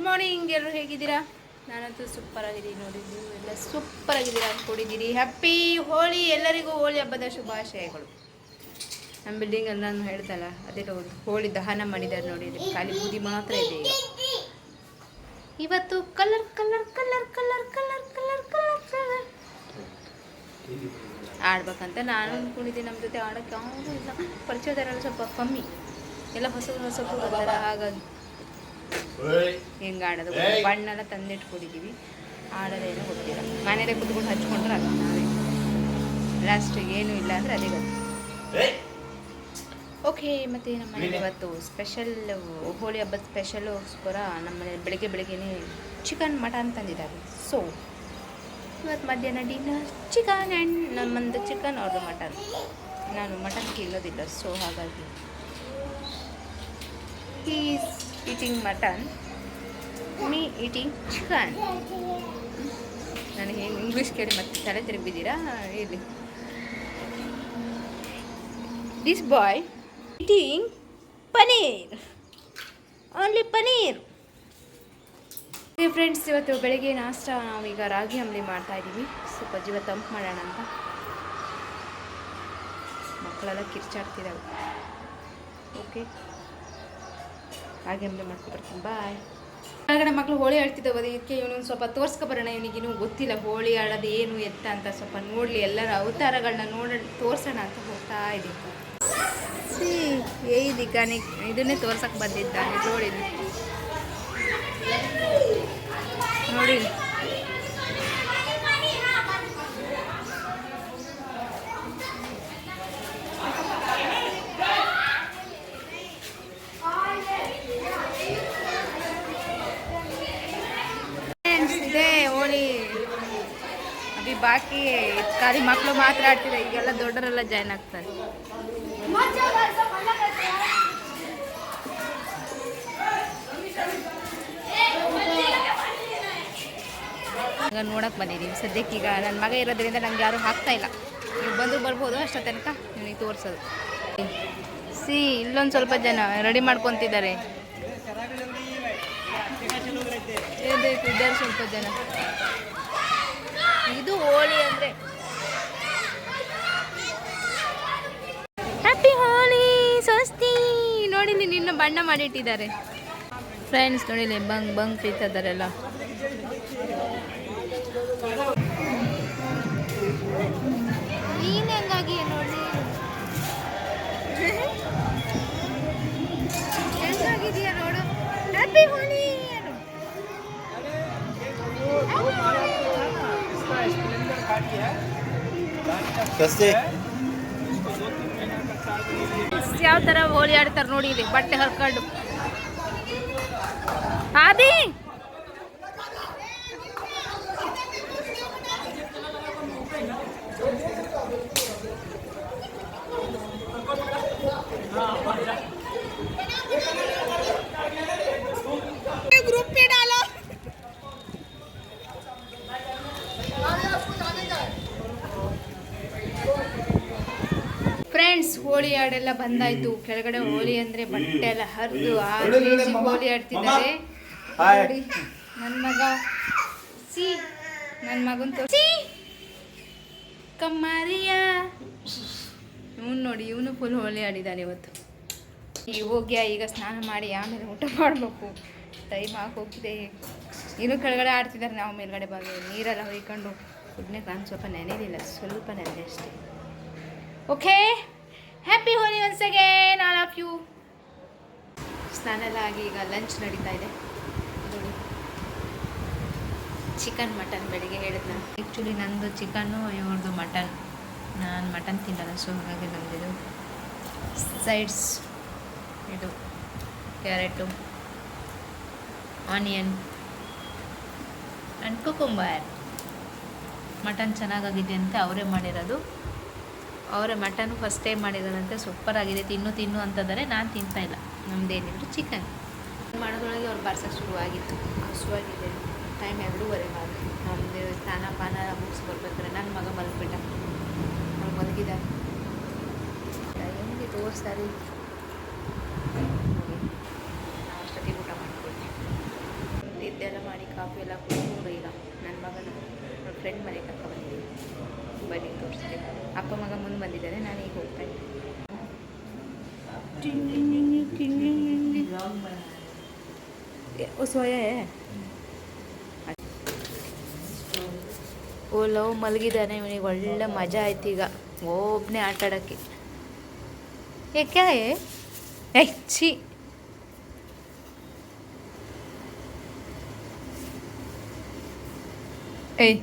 Morning, ಎಲ್ಲರೂ ಹೇಗಿದ್ದೀರಾ? ನಾನಂತೂ ಸೂಪರ್ ಆಗಿದ್ದೀನಿ. ನೋಡಿದ್ದು ಎಲ್ಲ ಸೂಪರ್ ಆಗಿದ್ದೀರಾ ಅಂದ್ಕೊಂಡಿದ್ದೀರಿ. ಹ್ಯಾಪಿ ಹೋಳಿ! ಎಲ್ಲರಿಗೂ ಹೋಳಿ ಹಬ್ಬದ ಶುಭಾಶಯಗಳು. ನಮ್ಮ ಬಿಲ್ಡಿಂಗಲ್ಲಿ ನಾನು ಹೇಳ್ತಲ್ಲ, ಅದೇ ಹೋಳಿ ದಹನ ಮಾಡಿದ್ದಾರೆ ನೋಡಿ. ಖಾಲಿ ಬೂದಿ ಮಾತ್ರ ಇದೆ ಈಗ. ಇವತ್ತು colour colour colour colour colour colour colour colour ಆಡ್ಬೇಕಂತ ನಾನು ಅಂದ್ಕೊಂಡಿದ್ದೀನಿ. ನಮ್ಮ ಜೊತೆ ಆಡೋಕ್ಕೆ ಯಾವುದು ಇಲ್ಲ, ಪರಿಚಯದಾರೆಲ್ಲ ಸ್ವಲ್ಪ ಕಮ್ಮಿ, ಎಲ್ಲ ಹೊಸಬ್ರು ಬರ್ತಾರೆ. ಹಾಗಾಗಿ ಹೆಂಗೆ ಆಡೋದು ಬಣ್ಣೆಲ್ಲ ತಂದಿಟ್ಕೊಂಡಿದ್ದೀವಿ. ಆಡೋದೇನೋ ಗೊತ್ತಿಲ್ಲ. ಮನೇಲೆ ಕುತ್ಕೊಂಡು ಹಚ್ಕೊಂಡ್ರೆ ಆಗ ನಾವೇ ಲಾಸ್ಟಿಗೆ ಏನೂ ಇಲ್ಲ ಅಂದರೆ ಅದೇ ಗೊತ್ತು. ಓಕೆ, ಮತ್ತು ನಮ್ಮ ಮನೇಲಿ ಇವತ್ತು ಸ್ಪೆಷಲ್ ಹೋಳಿ ಹಬ್ಬದ ಸ್ಪೆಷಲ್ಗೋಸ್ಕರ ನಮ್ಮ ಮನೇಲಿ ಬೆಳಗ್ಗೆನೇ ಚಿಕನ್ ಮಟನ್ ತಂದಿದ್ದಾರೆ. ಸೊ ಇವತ್ತು ಮಧ್ಯಾಹ್ನ ಡಿನ್ನರ್ ಚಿಕನ್ ಆ್ಯಂಡ್ ನಮ್ಮಂದು ಚಿಕನ್ ಆರ್ಡರ್ ಮಟನ್. ನಾನು ಮಟನ್ ತಿನ್ನೋದಿಲ್ಲ, ಸೊ ಹಾಗಾಗಿ he is eating mutton, me eating chicken. ನನಗೆ ಇಂಗ್ಲೀಷ್ ಕೇಳಿ ಮತ್ತೆ ತಲೆ ತಿರುಗಿದ್ದೀರಾ? ಇಲ್ಲಿ this boy eating paneer, only paneer. Friends, ಇವತ್ತು ಬೆಳಗ್ಗೆ ನಾಷ್ಟ ನಾವೀಗ ರಾಗಿ ಅಂಬಲಿ ಮಾಡ್ತಾಯಿದ್ದೀವಿ. ಸ್ವಲ್ಪ ಜೀವ ತಂಪು ಮಾಡೋಣ ಅಂತ. ಮಕ್ಕಳೆಲ್ಲ ಕಿರ್ಚಾಡ್ತಿದ್ದಾವೆ. ಓಕೆ, ಹಾಗೆ ಅಂಬಲಿ ಮಾಡ್ಕೊಬರ್ತೀನಿ. ಬಾಯ್. ಹೊರಗಡೆ ಮಕ್ಕಳು ಹೋಳಿ ಆಡ್ತಿದ್ದಾವೆ. ಅದಕ್ಕೆ ಇವನು ಸ್ವಲ್ಪ ತೋರಿಸ್ಕೊಬರೋಣ. ಇವನಿಗಿನ್ನೂ ಗೊತ್ತಿಲ್ಲ ಹೋಳಿ ಆಡೋದು ಏನು ಎತ್ತ ಅಂತ. ಸ್ವಲ್ಪ ನೋಡಲಿ, ಎಲ್ಲರ ಅವತಾರಗಳನ್ನ ತೋರಿಸೋಣ ಅಂತ ಹೋಗ್ತಾ ಇದ್ದೀನಿ. ಇದೀಗಾನೆ ಇದನ್ನೇ ತೋರ್ಸಕ್ಕೆ ಬಂದಿದ್ದಾನೆ. ನೋಡಿ ಇದೆ ಹೋಳಿ. ಅಭಿ ಬಾಕಿ ಖಾಲಿ ಮಕ್ಕಳು ಮಾತ್ರ ಆಡ್ತಿದೆ. ಈಗೆಲ್ಲ ದೊಡ್ಡರೆಲ್ಲ ಜಾಯ್ನ್ ಆಗ್ತಾರೆ. ಈಗ ನೋಡಕ್ಕೆ ಬಂದಿದ್ದೀವಿ ಸದ್ಯಕ್ಕೆ. ಈಗ ನನ್ನ ಮಗ ಇರೋದ್ರಿಂದ ನಂಗೆ ಯಾರು ಹಾಕ್ತಾ ಇಲ್ಲ. ನೀವು ಬಂದರೂ ಬರ್ಬೋದು, ಅಷ್ಟೇ ತನಕ ನಿಮಗೆ ತೋರಿಸೋದು. ಇಲ್ಲೊಂದು ಸ್ವಲ್ಪ ಜನ ರೆಡಿ ಮಾಡ್ಕೊತಿದ್ದಾರೆ. ಇದ್ದಾರೆ ಸ್ವಲ್ಪ ಜನ. ಇದು ಹೋಳಿ ಅಂದರೆ ಹ್ಯಾಪಿ ಹೋಳಿ ಸ್ವಸ್ತಿ. ನೋಡಿಲಿ, ನಿನ್ನ ಬಣ್ಣ ಮಾಡಿಟ್ಟಿದ್ದಾರೆ ಫ್ರೆಂಡ್ಸ್. ನೋಡಿಲಿ, ಬಂಗ್ ಪೀತಿದ್ದಾರೆಲ್ಲ. ನೀನು ಹೆಂಗಾಗಿ ನೋಡಿ, ಹೆಂಗಾಗಿದೆಯಾ ನೋಡು. ಹ್ಯಾಪಿ ಹೋಳಿ. ಯಾವ ಥರ ಹೋಳಿ ಆಡ್ತಾರೆ ನೋಡಿ. ಇಲ್ಲಿ ಬಟ್ಟೆ ಹರ್ಕೊಂಡು ಆದಿ ग्रुप पे डालो. ಫ್ರೆಂಡ್ಸ್, ಹೋಳಿ ಹಾಡೆಲ್ಲ ಬಂದಾಯ್ತು. ಕೆಳಗಡೆ ಹೋಳಿ ಅಂದ್ರೆ ಬಟ್ಟೆ ಎಲ್ಲ ಹರಿದು ಹೋಳಿ ಆಡ್ತಿದ್ದಾರೆ ನೋಡಿ. ನನ್ನ ಮಗ ನನ್ನ ಮಗನ್ ತೋರಿಸಿ ಕಮ್ಮಾರಿಯ. ಇವನು ನೋಡಿ, ಇವನು ಫುಲ್ ಹೋಳಿ ಆಡಿದ್ದಾನೆ ಇವತ್ತು. ಈಗ ಸ್ನಾನ ಮಾಡಿ ಆಮೇಲೆ ಊಟ ಮಾಡಬೇಕು. ಟೈಮ್ ಹೋಗ್ತಿದೆ. ಇನ್ನೂ ಕೆಳಗಡೆ ಆಡ್ತಿದ್ದಾರೆ. ನಾವು ಮೇಲ್ಗಡೆ ಬಂದು ನೀರೆಲ್ಲ ಹೊಯ್ಕೊಂಡು ಫುಡ್ನೇ ನಾನು ಸ್ವಲ್ಪ ನೆನೆದಿಲ್ಲ, ಸ್ವಲ್ಪ ನೆನೆದೆ ಅಷ್ಟೇ. Okay, happy Holi once again all of you. ಸ್ನಾನ ಎಲ್ಲ ಆಗಿ ಈಗ ಲಂಚ್ ನಡೀತಾ ಇದೆ ನೋಡಿ. ಚಿಕನ್ ಮಟನ್ ಬೆಳಿಗ್ಗೆ ಹೇಳಿದ್ ನಾನು. ಆ್ಯಕ್ಚುಲಿ ನಂದು ಚಿಕನ್ನು, ಇವ್ರದ್ದು ಮಟನ್. ನಾನು ಮಟನ್ ತಿನ್ನಲ್ಲ, ಸೊ ಹಾಗಾಗಿ ನಮ್ಮದಿದು ಸೈಡ್ಸ್. ಇದು carrot, onion and cucumber. Mutton ಚೆನ್ನಾಗಾಗಿದೆ ಅಂತ ಅವರೇ ಮಾಡಿರೋದು. ಅವರೇ ಮಟನ್ ಫಸ್ಟ್ ಟೈಮ್ ಮಾಡಿರೋದಂತೆ. ಸೂಪರ್ ಆಗಿದೆ, ತಿನ್ನು ಅಂತಂದರೆ ನಾನು ತಿಂತಾಯಿಲ್ಲ. ನಮ್ಮದೇನಿದ್ರು ಚಿಕನ್ ಮಾಡೋದ್ರೊಳಗೆ ಅವ್ರು ಬಾರ್ಸೋಕ್ಕೆ ಶುರುವಾಗಿತ್ತು. ಹಸುವಾಗಿದೆ. ಟೈಮ್ 2:30 ಆಗಿದೆ. ನಮ್ಮದು ಸ್ನಾನ ಪಾನ ಮುಗಿಸಿ ಬರ್ಬೇಕಾದ್ರೆ ನನ್ನ ಮಗ ಮಲಗಿಬಿಟ್ಟ. ಅವ್ರು ಮಲಗಿದ್ದಾರೆ. ಹೆಂಗೆ ತೋರಿಸ್ತಾರೆ ನೋಡಿ. ನಾವು ಅಷ್ಟೊತ್ತಿಗೆ ಊಟ ಮಾಡ್ಕೊಳ್ತೀವಿ. ಕಾಫಿ ಎಲ್ಲ ಕುಡಿಸ್ಕೊಂಡು ಈಗ ನನ್ನ ಮಗನ ನನ್ನ ಫ್ರೆಂಡ್ ಮನೆಗೆ ಕರ್ಕೊ ಬಂದಿದ್ದೀನಿ. ಬನ್ನಿ ತೋರಿಸ್ತೀನಿ. ಅಪ್ಪ ಮಗ ಮುಂದೆ ಬಂದಿದ್ದಾರೆ, ನಾನು ಈಗ ಹೋಗ್ತಾ ಇದ್ದೀನಿ. ಸೋಯಾ ಓ ಲವ್ ಮಲಗಿದ್ದಾನೆ. ಇವನಿಗೆ ಒಳ್ಳೆ ಮಜಾ ಆಯ್ತು ಈಗ ಒಬ್ಬನೇ ಆಟ ಆಡೋಕ್ಕೆ. ಏಕೆ ಛೀ ಏಯ್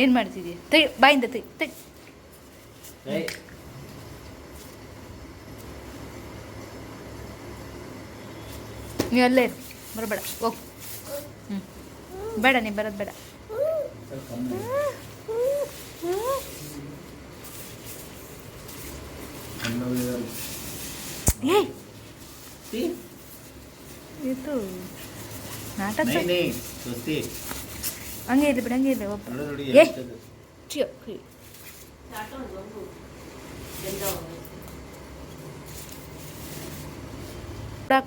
ಏನು ಮಾಡ್ತಿದ್ದೀಯ? ತೈ ಬಾಯಿಂದ ತೈ ತೈ. ನೀವು ಅಲ್ಲೇ ಬರಬೇಡ, ಹೋಗು. ಬೇಡ, ನೀ ಬರೋದು ಬೇಡ. ಇದು ನಾಟಕ ಹಂಗೆ ಇರಲಿ ಬಿಡ, ಹಂಗೆ ಇರಲಿ. ಒಬ್ಬ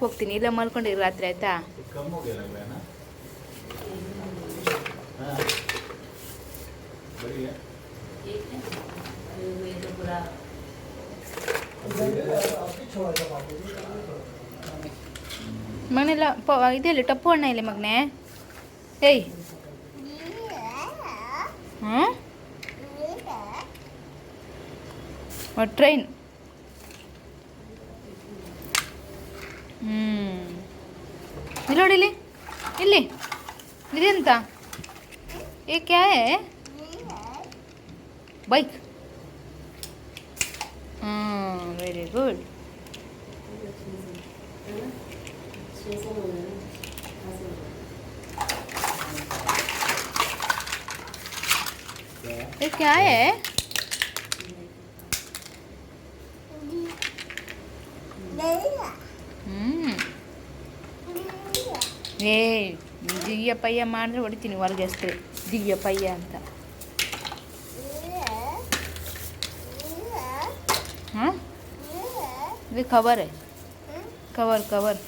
ಹೋಗ್ತೀನಿ, ಇಲ್ಲ ಮಲ್ಕೊಂಡಿರಿ ರಾತ್ರಿ ಆಯ್ತಾ? ಮಗನೆಲ್ಲ ಇದೆಲ್ಲ ಟಪ್ಪು ಅಣ್ಣ ಇಲ್ಲಿ ಮಗನೇ. ಏಯ್ ಹಾಂ ಟ್ರೈನ್. ಇಲ್ಲಿ ನೋಡಿ, ಇಲ್ಲಿ ಇಲ್ಲಿ ಇದೆಂತ? ये क्या है? बाइक. Very good. ये क्या है? ಏ ದಿವ್ಯ ಪಯ್ಯ ಮಾಡಿದ್ರೆ ಹೊಡಿತೀನಿ ಹೊರಗೆ ಹೆಸ್ರು ದಿವ್ಯ ಪಯ್ಯ ಅಂತ. ಹಾಂ ಇದು ಕವರ್ ಕವರ್ ಕವರ್.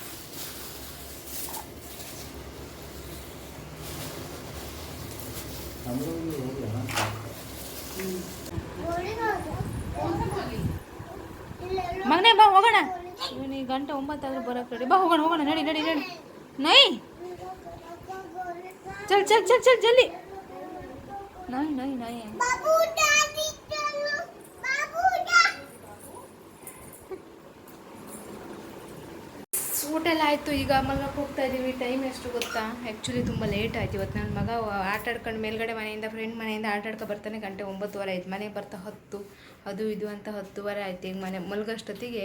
ಮಗನೇ ಬಾ ಹೋಗೋಣ. ಇವನಿಗೆ ಗಂಟೆ 9 ಬರೋಕ್ಕೆ ರೆಡಿ. ಬಾ ಹೋಗೋಣ ಹೋಗೋಣ, ನಡಿ ನಡಿ ನಡಿ. ನೈ चल चल चल चल जल्दी. नहीं नहीं नहीं बाबू दादी चलो बाबू ಊಟ ಎಲ್ಲ ಆಯಿತು. ಈಗ ಮಲಗಕ್ಕೆ ಹೋಗ್ತಾ ಇದ್ದೀವಿ. ಟೈಮ್ ಎಷ್ಟು ಗೊತ್ತಾ? ಆ್ಯಕ್ಚುಲಿ ತುಂಬ ಲೇಟ್ ಆಯ್ತು ಇವತ್ತು. ನನ್ನ ಮಗ ಆಟ ಆಡ್ಕೊಂಡು ಮೇಲ್ಗಡೆ ಮನೆಯಿಂದ ಫ್ರೆಂಡ್ ಮನೆಯಿಂದ ಆಟ ಆಡ್ಕೊ ಬರ್ತಾನೆ. ಗಂಟೆ 9:15 ಆಯ್ತು. ಮನೆಗೆ ಬರ್ತಾ 10 ಅದು ಇದು ಅಂತ 10:15 ಆಯ್ತು. ಈಗ ಮನೆ ಮಲಗೋಷ್ಟೊತ್ತಿಗೆ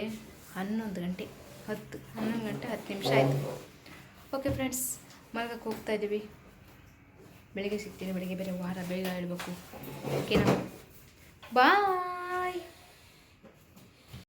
11 ಗಂಟೆ 11 ಗಂಟೆ 10 ನಿಮಿಷ ಆಯಿತು. ಓಕೆ ಫ್ರೆಂಡ್ಸ್, ಮಲಗಕ್ಕೆ ಹೋಗ್ತಾ ಇದ್ದೀವಿ. ಬೆಳಿಗ್ಗೆ ಸಿಗ್ತೀನಿ. ಬೆಳಿಗ್ಗೆ ಬೇರೆ ವಾರ ಬೇಗ ಹೇಳ್ಬೇಕು. ಓಕೆನಾ? ಬಾಯ್.